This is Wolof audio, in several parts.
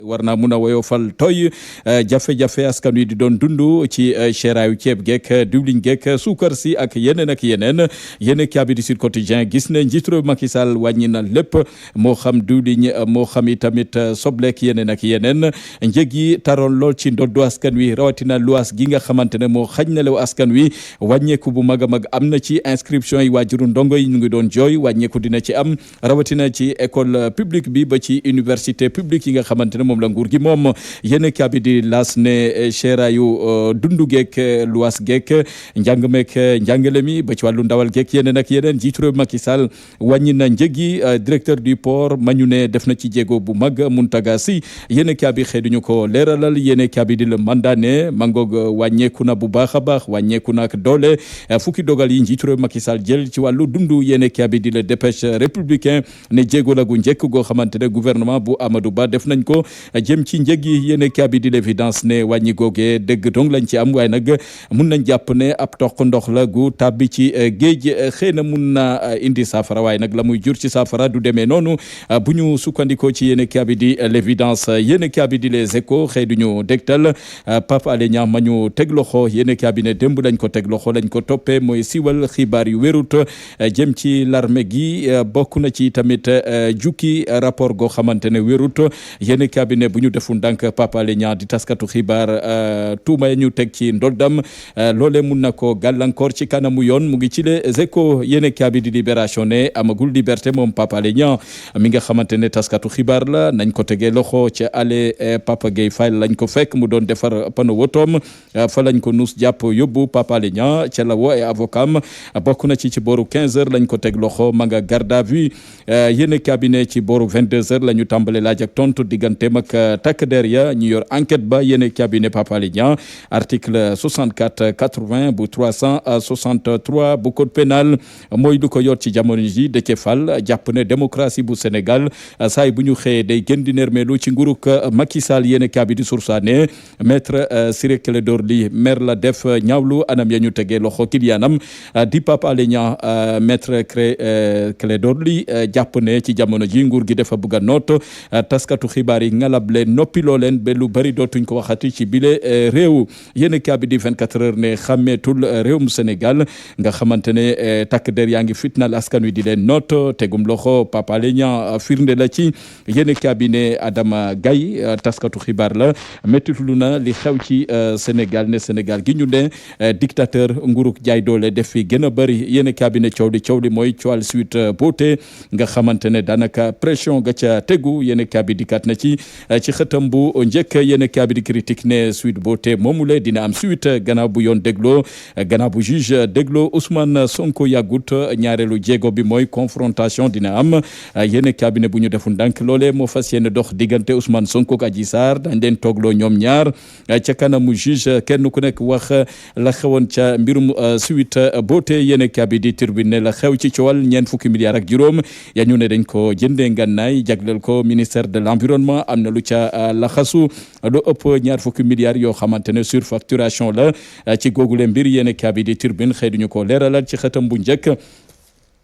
war naa mun a woyofal toy jafe-jafe askan wi di doon dund ci seeraayu ceeb geek diwlin geek suukar si ak yeneen yéen kaabi di Sud Quotidien gis ne njiitu réew Macky Sall wàññi na lépp moo xam diwlin moo xam i tamit sobleek yeneen njëg yi taroon lool ci ndoddu askan wi rawatina luwaas gi nga xamante ne moo xañ na lew askan wi wàññeeku bu mag a mag am na ci inscription yi waajuru ndongo yi ñu ngi doon jooy wàññeeku dina ci am rawatina ci école publique bi ba ci université publique yi nga xamante ne moom la nguur gi moom yéen kaabi di las ne seeraayu dundu geek luwaas geek njàng meek njàngale mi ba ci wàllu ndawal geek yeneen jiitu réew Macky Sall wàññi na njëg yi directeur du port mañu ne def na ci jéego bu mag Muntaga Si yéen kaabi xëy duñu ko leeralal yéen kaabi di le mandat ne mangoog wàññeeku na bu baax a baax wàññeeku na ak doole fukki dogal yi njiitu réew Macky Sall jël ci wàllu dundu yéen kaabi di le dépêche républicain ne jéego la gu njëkk goo xamante ne gouvernement bu Amadou Ba def nañ ko jëm ci njëg yi yéen kaabi di l'évidence ne wàññi googee dëgg dong lañ ci am waaye nag mun nañ jàpp ne ab toq ndox la gu tàbbi ci géej xëy na mun na indi saafara waaye nag la muy jur ci saafara du demee noonu bu ñu sukkandikoo ci yéen kaabi di l'évidence yéen kaabi di les échos xëy du ñu dégtal Pape Alé Niang ma ñu teg loxo yéen kaabi ne démb lañ ko teg loxo lañ ko toppee mooy siwal xibaar yu wérut jëm ci l'armée gi bokk na ci tamit jukki rapport goo xamante ne wérut yéen kaabi ne bu ñu defu ndànk Pape Alé Niang di taskatu xibaar tuuma ñu teg ci ndoddam loole mun na ko gàllankoor ci kanamu yoon mu ngi ci les échos yéen kaabi di libération ne amagul liberté moom Pape Alé Niang mi nga xamante ne taskatu xibaar la nañ ko tegee loxo ca ale Papa Gueye Faye lañ ko fekk mu doon defar pano wotoom fa lañ ko nuus jàpp yóbbu Pape Alé Niang ca la wo ay avocat am bokk na ci booru 15 heures lañ ko teg loxo ma nga garde à vue yéen kaabi ne ci booru 22 heures la ñu tàmbale laaj ak tontu digganteem ak takk der ya ñu yor enquête ba yéen cabinet Pape Alé Niang article 64 80 bu 363 bu code pénal mooy du ko yor ci jamono ji Déthié Fall jàpp ne démocratie bu Sénégal saay bu ñu xëyee day gën di nermeelu ci nguruk Macky Sall yéen cabinet sursaane maître Ciré Clédor Ly mer la def ñaawlu anam ya ñu tegee loxo kiliyaanam di Pape Alé Niang maître Clédor Ly jàpp ne ci jamono ji nguur gi dafa bëgg a noot taskatu xibaar yi ngalab leen noppi loo leen ba lu bari dootuñ ko waxati ci bile réew yéen kaabi di 24 heures ne xàmmeetul réewum Sénégal nga xamante ne takk der yaa ngi fitnal askan wi di leen noot tegum loxo Pape Alé Niang firnde la ci yéen kaabi ne Adama Gaye taskatu xibaar la méttitlu na li xew ci Sénégal ne Sénégal gi ñu ne dictateur nguruk jaay doole def fi gën a bari yéen kaabi ne coow li mooy coowal Sweet Beauté nga xamante ne daanaka pression ga ca tegu yéen kaabi di kat na ci xëtam bu njëkk yéen kaabi di critique ne Sweet Beauté moomule dina am suite gannaaw bu yoon dégloo gannaaw bu juge dégloo Ousmane Sonko yàggut ñaareelu jéego bi mooy confrontation dina am yéen kaabi ne bu ñu defu ndànk loole moo fas yéene dox diggante Ousmane Sonko ak Adji Sarr dañ leen toogloo ñoom ñaar ca kanamu juge kenn ku nekk wax la xewoon ca mbirum Sweet Beauté yéen kaabi di Tribune ne la xew ci coowal ñeent fukki milliards ak juróom ya ñu ne dañ ko jëndee ngànnaay jagleel ko ministère de l'environnement am na lu ca laxasu lu ëpp ñaar fukki milliards yoo xamante ne surfacturation la ci googule mbir yéen kaabi di Tribune xëy duñu ko leeralal ci xëtam bu njëkk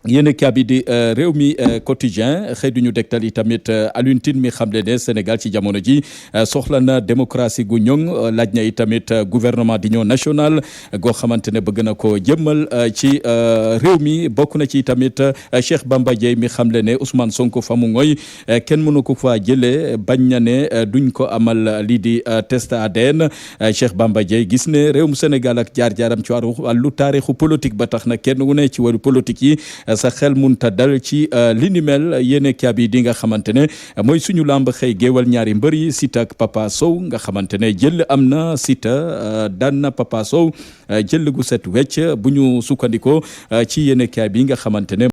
yéen kaabi di réew mi quotidien xëy duñu dégtal yi tamit Alioune Tine mi xamle ne Sénégal ci jamono ji soxla na démocratie gu ñoŋ laaj na yi tamit gouvernement d'union nationale goo xamante ne bëgg na ko jëmmal ci réew mi bokk na ci tamit Cheikh Bamba Dièye mi xamle ne Ousmane Sonko fa mu ngoy kenn mënu ko fa jëlee bañ na ne duñ ko amal lii di test ADN Cheikh Bamba Dièye gis ne réewum Sénégal ak jaar-jaaram ci wàllu taarixu politique ba tax na kenn wu ne ci wàllu politique yi sa xel munta dal ci li ni mel yéen kaabi di nga xamante ne mooy suñu lamb xëy géewal ñaari mbër yi Siteu ak Papa Sow nga xamante ne jël am na Siteu daan na Papa Sow jël gu set wecc bu ñu sukkandikoo ci yéen kaabi nga xamante ne